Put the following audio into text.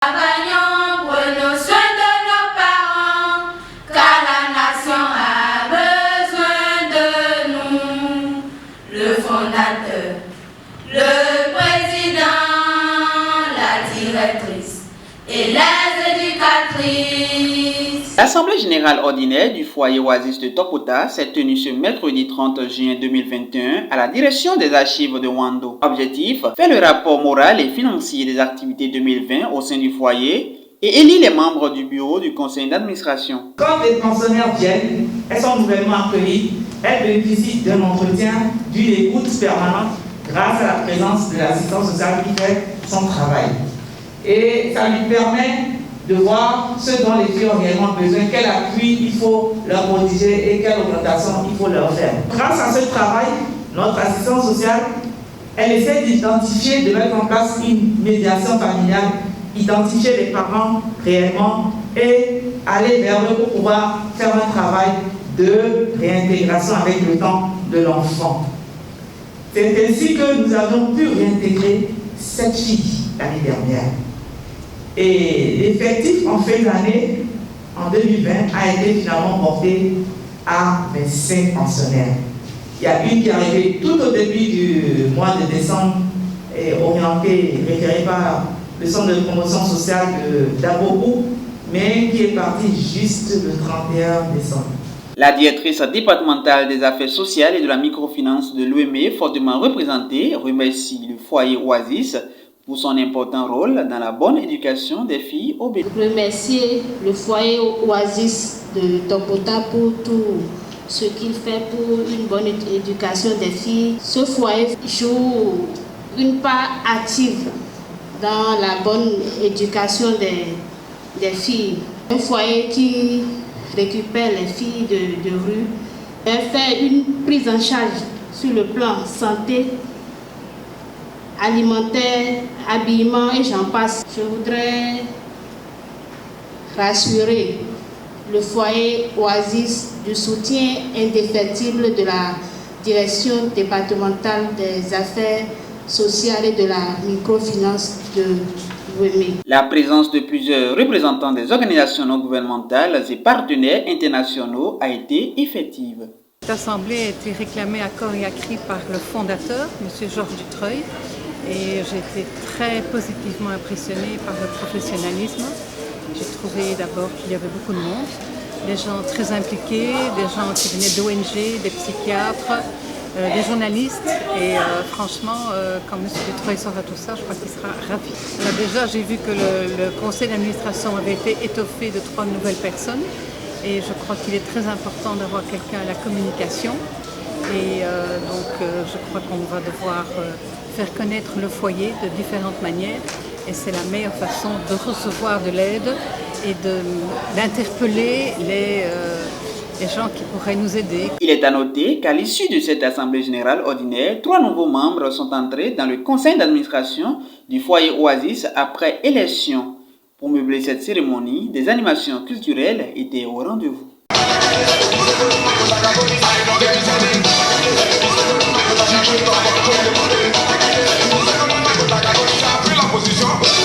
Travaillons, prenons soin de nos parents, car la nation a besoin de nous. Le fondateur, le président, la directrice et les éducatrices. L'Assemblée générale ordinaire du foyer Oasis de Topota s'est tenue ce mercredi 30 juin 2021 à la direction des archives de Wando. Objectif, faire le rapport moral et financier des activités 2020 au sein du foyer et élire les membres du bureau du conseil d'administration. Quand les pensionnaires viennent, elles sont nouvellement accueillies, elles bénéficient d'un entretien, d'une écoute permanente grâce à la présence de l'assistant social qui fait son travail. Et ça lui permet de voir ce dont les filles ont réellement besoin, quel appui il faut leur prodiguer et quelle orientation il faut leur faire. Grâce à ce travail, notre assistante sociale, elle essaie d'identifier, de mettre en place une médiation familiale, identifier les parents réellement et aller vers eux pour pouvoir faire un travail de réintégration avec le temps de l'enfant. C'est ainsi que nous avons pu réintégrer 7 filles l'année dernière. Et l'effectif en fin d'année, en 2020, a été finalement porté à 25 pensionnaires. Il y a une qui est arrivée tout au début du mois de décembre, et orientée, référée par le centre de promotion sociale d'Abobo, mais qui est partie juste le 31 décembre. La directrice départementale des affaires sociales et de la microfinance de l'OME, fortement représentée, remercie le foyer Oasis pour son important rôle dans la bonne éducation des filles au Bénin. Remercier le foyer Oasis de Topota pour tout ce qu'il fait pour une bonne éducation des filles. Ce foyer joue une part active dans la bonne éducation des filles. Un foyer qui récupère les filles de rue, fait une prise en charge sur le plan santé, alimentaire, habillement et j'en passe. Je voudrais rassurer le foyer Oasis du soutien indéfectible de la direction départementale des affaires sociales et de la microfinance de l'OME. La présence de plusieurs représentants des organisations non gouvernementales et partenaires internationaux a été effective. Cette assemblée a été réclamée à corps et à cri par le fondateur, M. Georges Dutreuil, et j'ai été très positivement impressionnée par le professionnalisme. J'ai trouvé d'abord qu'il y avait beaucoup de monde, des gens très impliqués, des gens qui venaient d'ONG, des psychiatres, des journalistes et franchement, quand M. Dutreuil saura tout ça, je crois qu'il sera ravi. Alors déjà, j'ai vu que le conseil d'administration avait été étoffé de 3 nouvelles personnes et je crois qu'il est très important d'avoir quelqu'un à la communication et je crois qu'on va devoir faire connaître le foyer de différentes manières et c'est la meilleure façon de recevoir de l'aide et d'interpeller les gens qui pourraient nous aider. Il est à noter qu'à l'issue de cette assemblée générale ordinaire, 3 nouveaux membres sont entrés dans le conseil d'administration du foyer Oasis après élection. Pour meubler cette cérémonie, des animations culturelles étaient au rendez-vous. La position